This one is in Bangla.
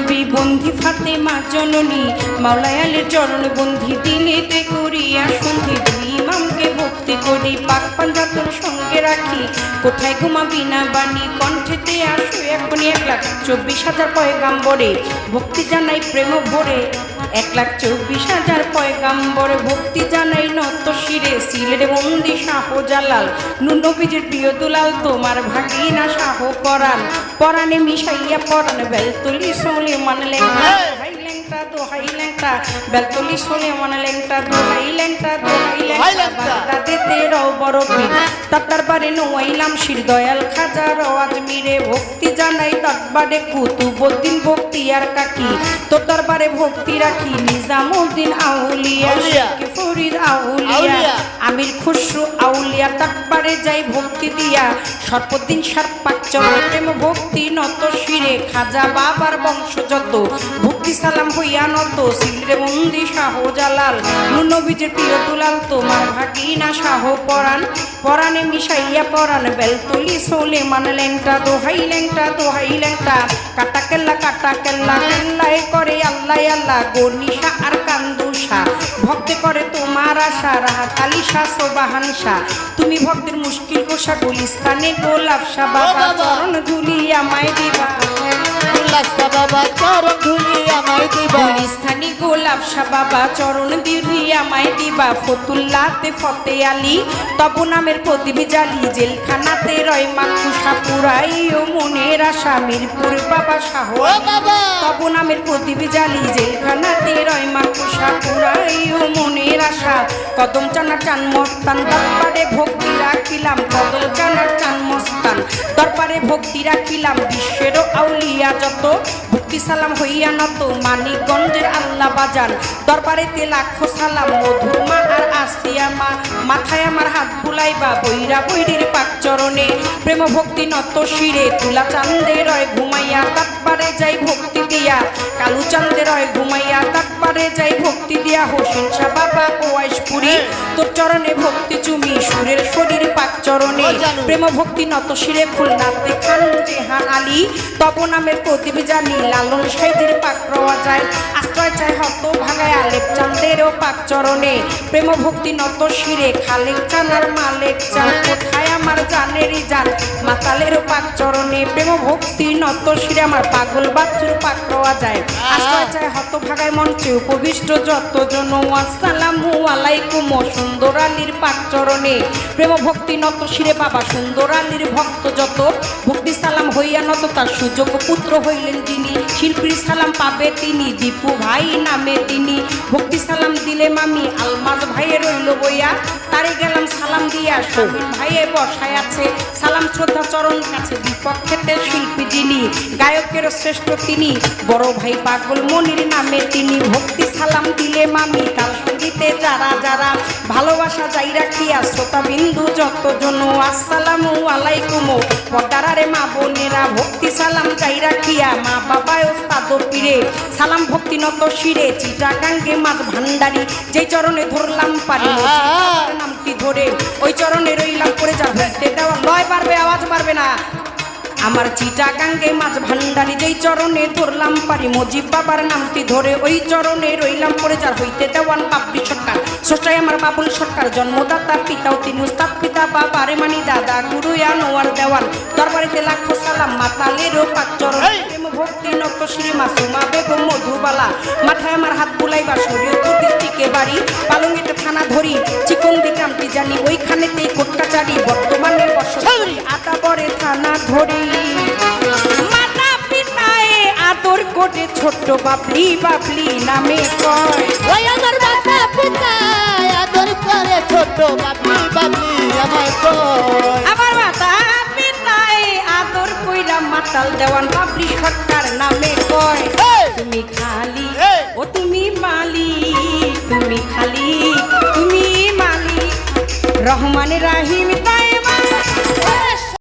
নবী বন্ধি ফাতেমা জননী মাওলাই আলীর চরণ বন্ধি দিলেতে করিয়া সন্ধি দুই ইমামকে ভক্তি করি পাক পাঞ্জাতন সঙ্গে রাখি কোথায় ঘুমাবি না বাণী কণ্ঠেতে আসো এখনই 1,24,000 পয়গাম্বরে ভক্তি জানাই প্রেম ভরে 1,24,000 পয়গাম্বরে ভক্তি জানাই নত শিরে সিলেটে বন্দি শাহজালাল নবীজির প্রিয় দুলাল তোমার ভাগিনা শাহ পরাণ পরাণে মিশাইয়া পরাণ বেলতলি সোলেমান লেংটা দোহাই লেংটা বেলতলি সোলেমান লেংটা দোহাই লেংটা বাগদাদেতে রও বড় পীর তার দরবারে নোয়াইলাম শির দয়াল খাজা আজমিরে ভক্তি জানাই দরবারে কুতুবউদ্দিন ভক্তি আর কাকি তোর দরবারে ভক্তি রাখি নিজামউদ্দিন আউলিয়া শেখ ফরিদ আউলিয়া আমির খুসরু আউলিয়া দরবারে যাই ভক্তি দিয়া সর্বদিন সারপাক চরণ প্রেম ভক্তি নত শিরে খাজা বাবার বংশ যত ভক্তি সালাম হইয়া নত সিলেটে বন্দি শাহজালাল নবীজির প্রিয় দুলাল তোমার ভাগিনা শাহ পরাণ পরাণে মিশাইয়া পরাণ বেলতলি সোলেমান লেংটা দোহাই লেংটা কাটা কেল্লা কেল্লায় করে আল্লাহ আল্লাহ গনিশা আর কান্দুষা ভক্তে করে তোমার আশা রাহাত আলী শাহ সোবাহান শাহ তুমি ভক্তের মুশকিল কোষা গুলিস্তানে গোলাপ শাহ বাবা চরণ ধুলি আমায় দিবা গুলিস্তানি গোলাপ শাহ বাবা চরণ ধুলি আমায় দিবা ফতুল্লাতে ফতে আলী তব নামের প্রদীপ জালি জেলখানাতে রয় মাকুষা পুরাই ও মনের আশা মিরপুর বাবা শাহ তব নামের প্রদীপ জালি জেলখানাতে রয় মাকুষা পুরাই ও মনের আশা কদম চানা চান মস্তান দরবারে ভক্তি রাখিলাম কদম চানা চান মস্তান দরবারে ভক্তি রাখিলাম বিশ্বেরও আউলিয়া যত ভক্তি সালাম হইয়া নত মানিকগঞ্জের আল্লাহ বাজান দরবারেতে লাখো সালাম মধুর মা আর আসিয়া মা মাথায় আমার হাত বুলাইবা বৈরা বৈরির পাক চরণে প্রেম ভক্তি নত শিরে তুলা চান্দে রয় ঘুমাইয়া দরবারে যাই ভক্তি দিয়া কালু চান্দে রয় ঘুমাইয়া দরবারে যাই ভক্তি দিয়া হোসেন শাহ বাবা ওয়াইশপুরি তোর চরণে ভক্তি চুমি সুরের শরীর পাক চরণে প্রেম ভক্তি নত শিরে খুলনাতে খান জেহান আলী তব নামের প্রদীপ জানি লালন সাইদের পাক রওয়া যায় আশ্রয় চাই হত ভাগায় আলেপ চান্দেরও পাক চরণে প্রেম ভক্তি নত শিরে খালেক চানার মালেক চান কোথায় আমার জানেরই জান মাতালেরও পাক চরণে প্রেম ভক্তি নত শিরে আমার পাগল বাচ্চুর পাক রওয়া যায় আশ্রয় চাই হত ভাগায় মঞ্চে উপবিষ্ট যতজন আসসালামু আলাইকুম সুন্দর আলীর পাক চরণে প্রেম ভক্তি নত শিরে বাবা সুন্দর আলীর ভক্ত যত ভক্তি সালাম হইয়া নত তার সুযোগ পুত্র হইলেন যিনি শিল্পীর সালাম পাবে তিনি দীপু ভাই নামে তিনি ভক্তি সালাম দিলে মামি আলমাজ ভাইয়ে রইল বইয়া তারে গেলাম সালাম দিয়া শামিম ভাইয়ে বসায় আছে সালাম শ্রদ্ধা চরণ কাছে বিপক্ষেতে শিল্পী যিনি গায়কের শ্রেষ্ঠ তিনি বড় ভাই পাগল মনির নামে তিনি ভক্তি সালাম দিলে মামি তার সঙ্গীতে যারা যারা ভালোবাসা যাই রাখিয়া শ্রোতা বিন্দু যতজন আসসালামু আলাইকুম পদারারে মা বোনেরা ভক্তি সালাম যাই রাখিয়া মা বাবা ওস্তাদ পীরে সালাম ভক্তি নত শিরে চিটাগাঙ্গে মাছ ভান্ডারি যে চরণে ধরলাম পারি নামটি ধরে ওই চরণে রইলাম পড়ে যা হইতে দেওয়া লয় পারবে আওয়াজ পারবে না আমার চিটাগাঙ্গে মাছ ভান্ডারি যেই চরণে ধরলাম পারি মজিব বাবার নামটি ধরে ওই চরণে রইলাম পড়ে যার হইতে দেওয়ান বাপি সরকার স্রষ্টাই আমার বাবুল সরকার জন্মদাতা পিতাও তিনি উস্তাদ পিতা বাবারে মানি দাদা গুরু আনোয়ার দেওয়ান দরবারেতে লাখো সালাম মাতালেরও পাক চরণ প্রেম ভক্তি নত শ্রী মাসুমা বেগম মধুবালা মাথায় আমার হাত বুলাইবা শরীয়ত দৃষ্টিকে বাড়ি পালঙ্গিতে থানা ধরি চিকন দিকামটি জানি ওইখানেতেই কোটকাচারি বর্তমানে বসতি আতাবরে থানা ধরি মাতা পিতায়ে আদর করে ছোট্ট বাবলি বাবলি নামে কয় ওই আমার মাতা পিতায়ে আদর করে ছোট্ট বাবলি বাবলি আমায় কয় আমার মাতা পিতায়ে আদর কইরা মাতাল দেওয়ান বাবলি সরকার নামে কয় তুমি খালি ও তুমি মালিক তুমি খালি তুমি মালিক রহমান রাহিম